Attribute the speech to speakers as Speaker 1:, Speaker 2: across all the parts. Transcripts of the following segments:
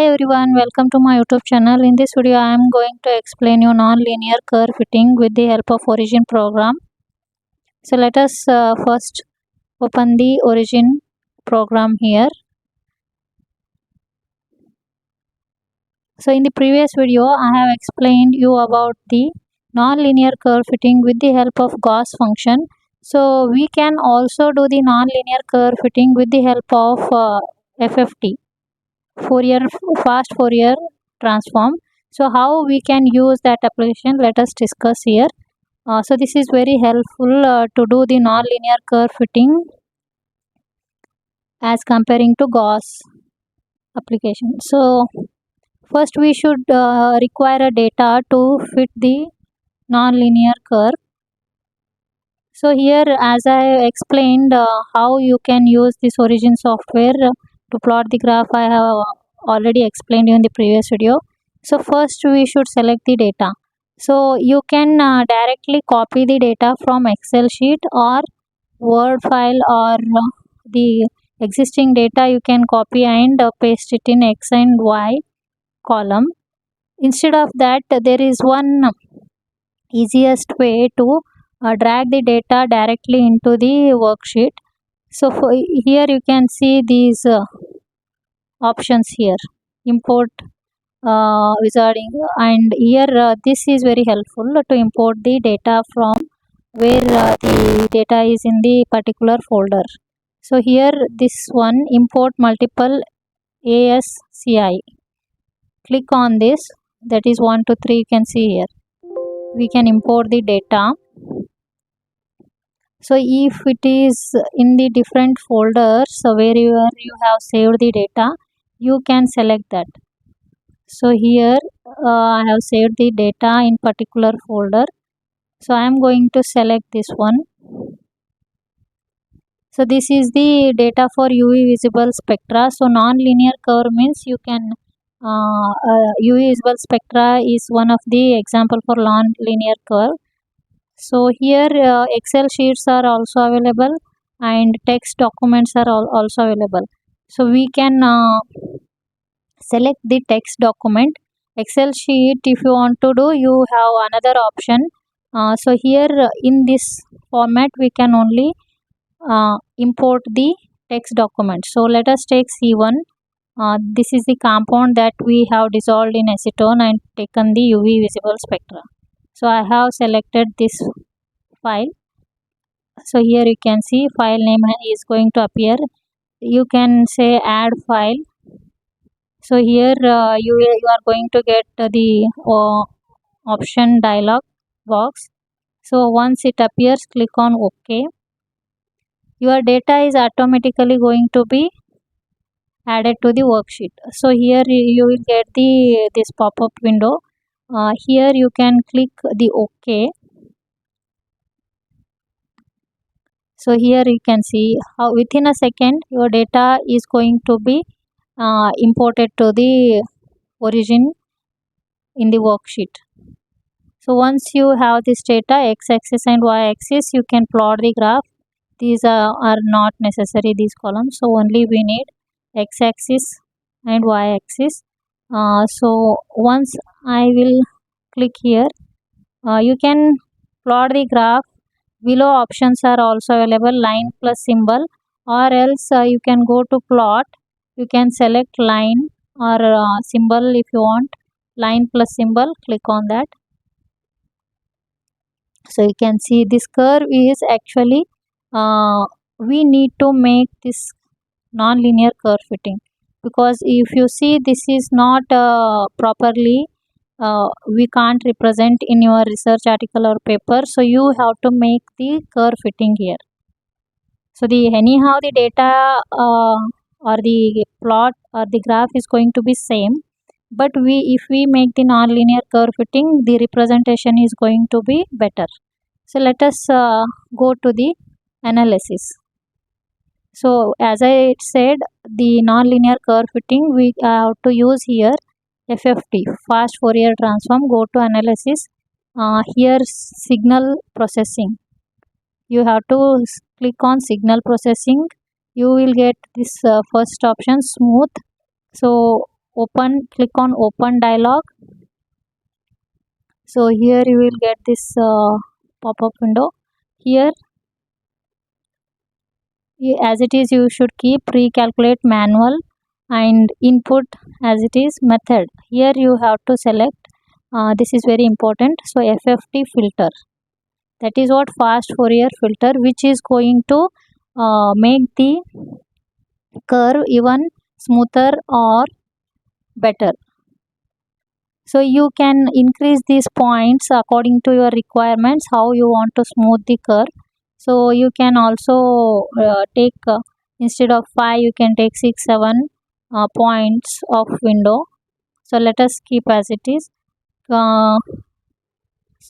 Speaker 1: Hey everyone, welcome to my YouTube channel. In this video, I am going to explain you non-linear curve fitting with the help of Origin program. So let us first open the Origin program here. So in the previous video, I have explained you about the non-linear curve fitting with the help of Gauss function. So we can also do the non-linear curve fitting with the help of FFT. Fast Fourier Transform. So how we can use that application, let us discuss here. So this is very helpful to do the non-linear curve fitting as comparing to Gauss application. So first we should require a data to fit the non-linear curve. So here, as I explained how you can use this Origin software to plot the graph, I have already explained in the previous video. So first we should select the data. So you can directly copy the data from Excel sheet or Word file, or the existing data you can copy and paste it in X and Y column. Instead of that, there is one easiest way to drag the data directly into the worksheet. So here you can see these options here, import wizarding, and here this is very helpful to import the data from where the data is in the particular folder. So here this one, import multiple ASCI, click on this, that is 1 to 3, you can see here we can import the data. So if it is in the different folders, so wherever you have saved the data, you can select that. So here I have saved the data in particular folder. So I am going to select this one. So this is the data for UV visible spectra. So non-linear curve means you can UV visible spectra is one of the example for non-linear curve. So here Excel sheets are also available and text documents are also available. So we can select the text document. Excel sheet, if you want to do, you have another option. So here in this format we can only import the text document. So let us take C1. This is the compound that we have dissolved in acetone and taken the UV visible spectra. So I have selected this file. So here you can see file name is going to appear. You can say add file. So here you are going to get the option dialog box. So once it appears, click on OK. Your data is automatically going to be added to the worksheet. So here you will get this pop-up window. Here you can click the OK. So here you can see how within a second your data is going to be imported to the Origin in the worksheet. So once you have this data, x-axis and y-axis, you can plot the graph. These are not necessary, these columns. So only we need x-axis and y-axis. So once I will click here, you can plot the graph. Below options are also available, line plus symbol, or else you can go to plot. You can select line or symbol if you want. Line plus symbol, click on that. So you can see this curve is actually we need to make this non-linear curve fitting, because if you see this is not properly we can't represent in your research article or paper. So you have to make the curve fitting here. So the anyhow the data or the plot or the graph is going to be same, but if we make the non-linear curve fitting, the representation is going to be better. So let us go to the analysis. So as I said, the non-linear curve fitting we have to use here FFT, Fast Fourier Transform. Go to analysis. Here signal processing. You have to click on signal processing. You will get this first option, smooth. So click on open dialog. So here you will get this pop-up window. Here as it is, you should keep recalculate manual and input as it is method. Here you have to select this is very important. So FFT filter, that is what fast Fourier filter, which is going to make the curve even smoother or better. So you can increase these points according to your requirements, how you want to smooth the curve. So you can also take instead of 5 you can take 6 7 points of window. So let us keep as it is. So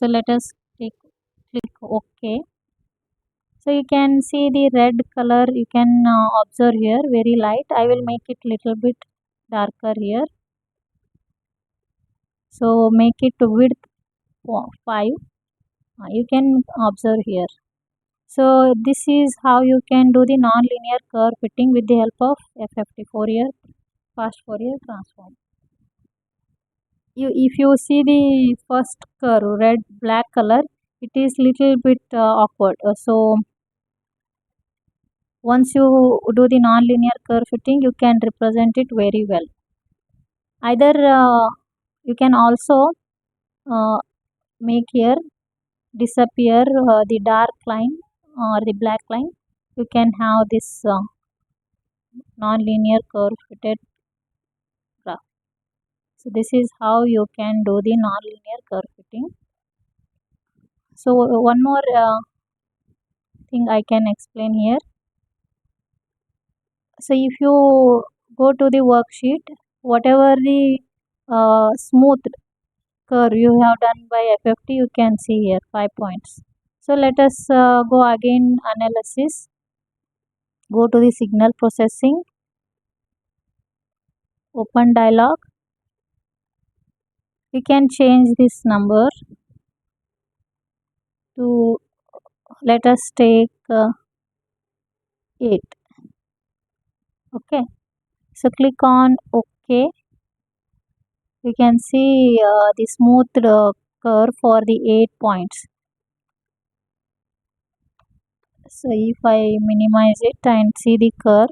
Speaker 1: let us click OK. So you can see the red color, you can observe here, very light. I will make it little bit darker here. So make it width 5. You can observe here. So this is how you can do the non-linear curve fitting with the help of FFT Fourier, Fast Fourier Transform. If you see the first curve, red black color, it is little bit awkward. So once you do the non-linear curve fitting, you can represent it very well. Either you can also make here disappear the dark line or the black line. You can have this non-linear curve fitted graph. So this is how you can do the non-linear curve fitting. So one more thing I can explain here. So if you go to the worksheet, whatever the smooth curve you have done by FFT, you can see here 5 points. So let us go again analysis. Go to the signal processing, open dialog. We can change this number to, let us take 8. Okay, so click on OK. You can see the smooth curve for the 8 points. So if I minimize it and see the curve,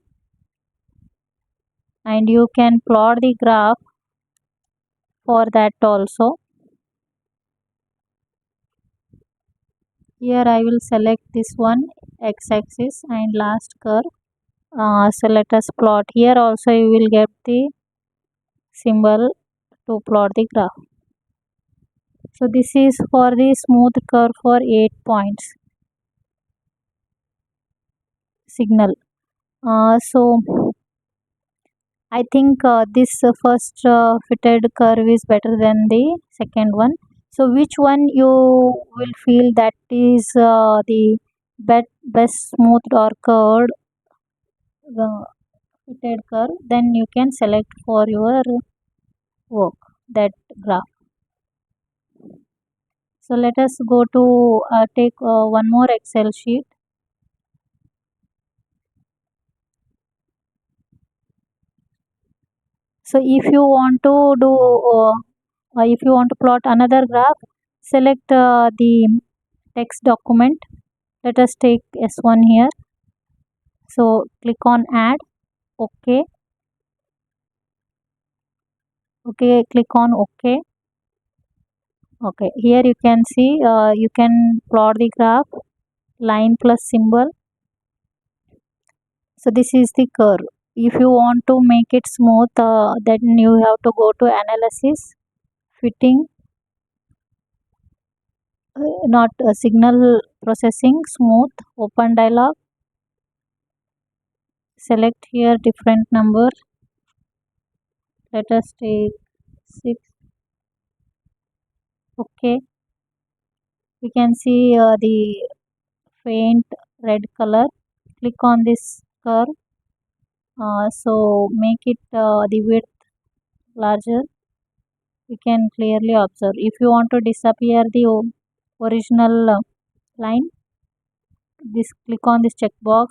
Speaker 1: and you can plot the graph for that also. Here I will select this one, x-axis and last curve. So let us plot. Here also you will get the symbol to plot the graph. So this is for the smooth curve for 8 points signal. So I think this first fitted curve is better than the second one. So which one you will feel that is the best smooth or curved fitted curve, then you can select for your work that graph. So let us go to take one more Excel sheet. So if you want to do if you want to plot another graph, select the text document. Let us take S1 here. So click on add. OK. Okay, click on OK. Okay, here you can see you can plot the graph, line plus symbol. So this is the curve. If you want to make it smooth, then you have to go to analysis, fitting, not signal processing, smooth, open dialog. Select here different number. Let us take 6. Okay. You can see the faint red color. Click on this curve. So make it the width larger. You can clearly observe. If you want to disappear the original line, this click on this checkbox,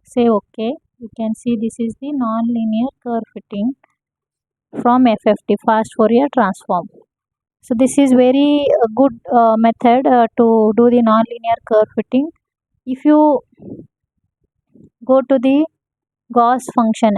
Speaker 1: say OK. You can see this is the non-linear curve fitting. from FFT, Fast Fourier Transform. So this is very good method to do the nonlinear curve fitting. If you go to the Gauss function